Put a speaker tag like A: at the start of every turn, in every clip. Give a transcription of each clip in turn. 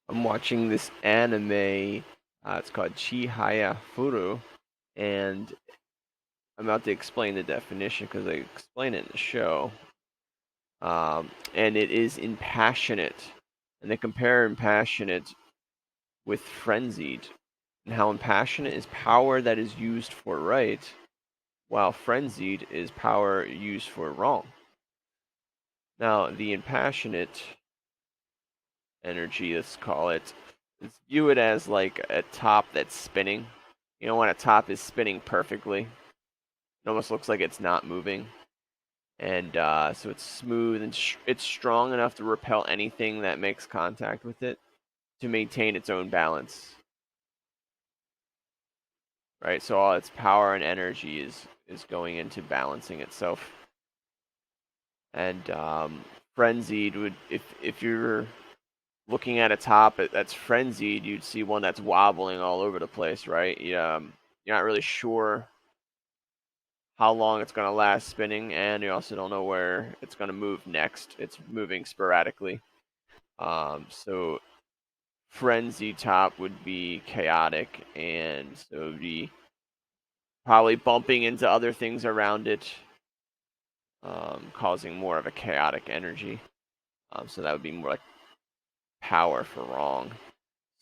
A: I'm watching this anime. It's called Chihaya Furu, and I'm about to explain the definition because I explain it in the show. And it is impassionate, and they compare impassionate with frenzied, and how impassionate is power that is used for right, while frenzied is power used for wrong. Now, the impassionate energy, let's call it, let's view it as like a top that's spinning. You know, when a top is spinning perfectly, it almost looks like it's not moving. And so it's smooth and it's strong enough to repel anything that makes contact with it to maintain its own balance. Right? So all its power and energy is going into balancing itself. And frenzied would, if you're looking at a top that's frenzied, you'd see one that's wobbling all over the place, right? You're not really sure how long it's going to last spinning, and you also don't know where it's going to move next. It's moving sporadically. So frenzy top would be chaotic, and so it would be probably bumping into other things around it, causing more of a chaotic energy. So that would be more like power for wrong.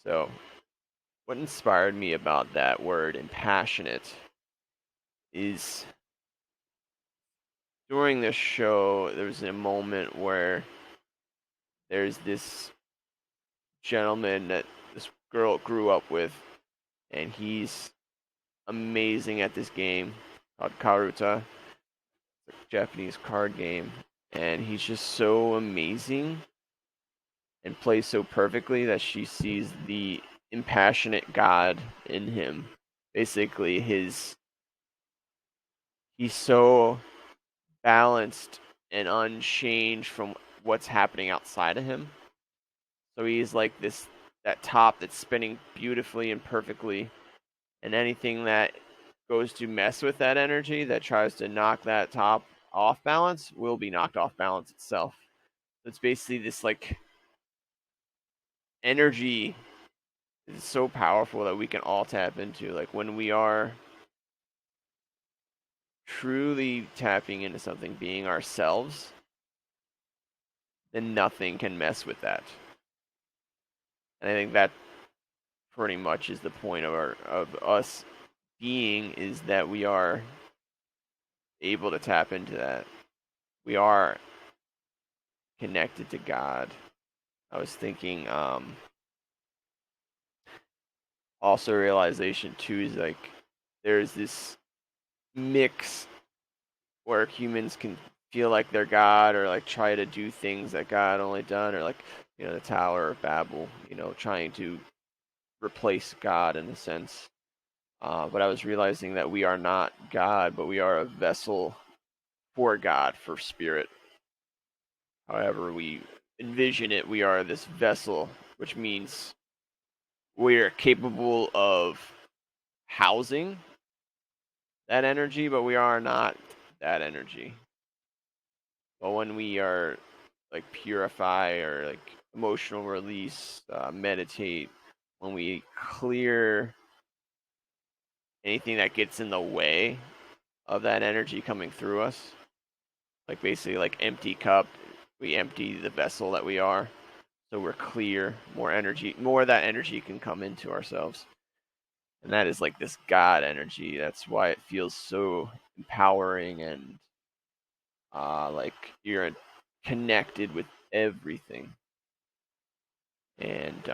A: So what inspired me about that word impassionate is during this show, there was a moment where there's this gentleman that this girl grew up with, and he's amazing at this game called Karuta, it's a Japanese card game, and he's just so amazing and plays so perfectly that she sees the impassionate god in him. Basically, he's so balanced and unchanged from what's happening outside of him. So he's like that top that's spinning beautifully and perfectly, and anything that goes to mess with that energy that tries to knock that top off balance will be knocked off balance itself. So it's basically this like energy is so powerful that we can all tap into. Like when we are truly tapping into something, being ourselves, then nothing can mess with that. And I think that pretty much is the point of us being, is that we are able to tap into that. We are connected to God. I was thinking also realization too is like there's this mix where humans can feel like they're God, or like try to do things that God only done, or like, the Tower of Babel, trying to replace God in a sense. But I was realizing that we are not God, but we are a vessel for God, for spirit. However we envision it, we are this vessel, which means we are capable of housing that energy, but we are not that energy. But when we are like purify or like emotional release, meditate, when we clear anything that gets in the way of that energy coming through us, like basically like empty cup, we empty the vessel that we are, so we're clear, more of that energy can come into ourselves. And that is like this God energy. That's why it feels so empowering, and like you're connected with everything. And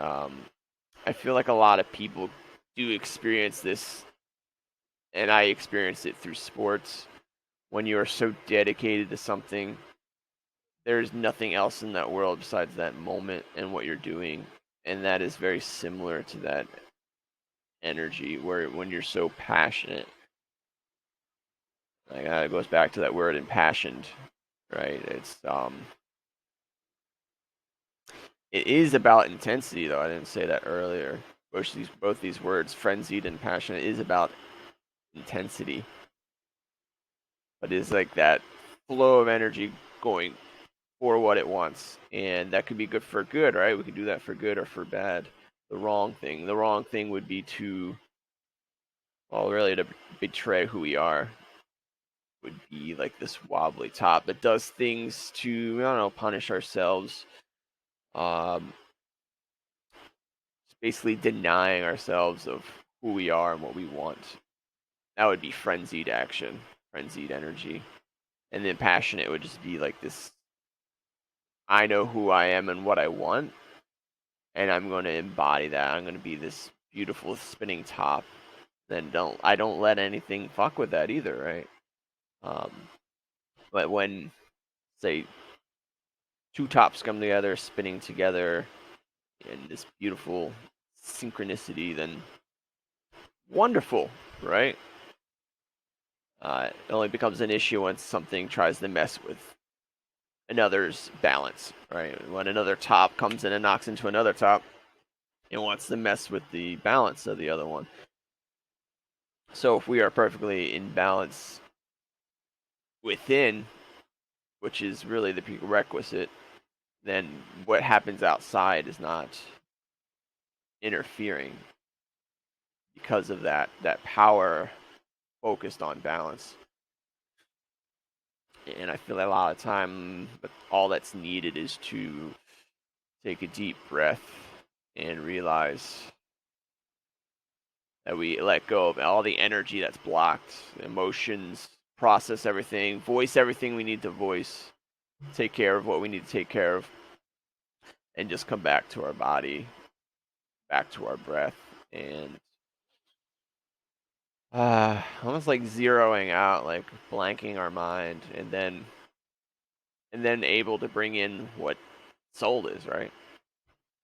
A: I feel like a lot of people do experience this, and I experienced it through sports. When you are so dedicated to something, there's nothing else in that world besides that moment and what you're doing. And that is very similar to that energy, where when you're so passionate, like it goes back to that word impassioned, right? It is about intensity, though. I didn't say that earlier. Both these words, frenzied and passionate, is about intensity, but it's like that flow of energy going for what it wants, and that could be good for good, right? We could do that for good or for bad. The wrong thing would be to, well, really to betray who we are. Would be like this wobbly top that does things to, I don't know, punish ourselves. Um, basically denying ourselves of who we are and what we want. That would be frenzied action, frenzied energy. And then passionate would just be like this, I know who I am and what I want, and I'm going to embody that. I'm going to be this beautiful spinning top. Then I don't let anything fuck with that either, right? Um, but when, say, two tops come together, spinning together in this beautiful synchronicity, then wonderful, right? It only becomes an issue when something tries to mess with another's balance, right? When another top comes in and knocks into another top, it wants to mess with the balance of the other one. So if we are perfectly in balance within, which is really the prerequisite, then what happens outside is not interfering because of that power focused on balance. And I feel that a lot of time, but all that's needed is to take a deep breath and realize that we let go of all the energy that's blocked, emotions, process everything, voice everything we need to voice, take care of what we need to take care of, and just come back to our body, back to our breath, and almost like zeroing out, like blanking our mind, and then able to bring in what soul is, right?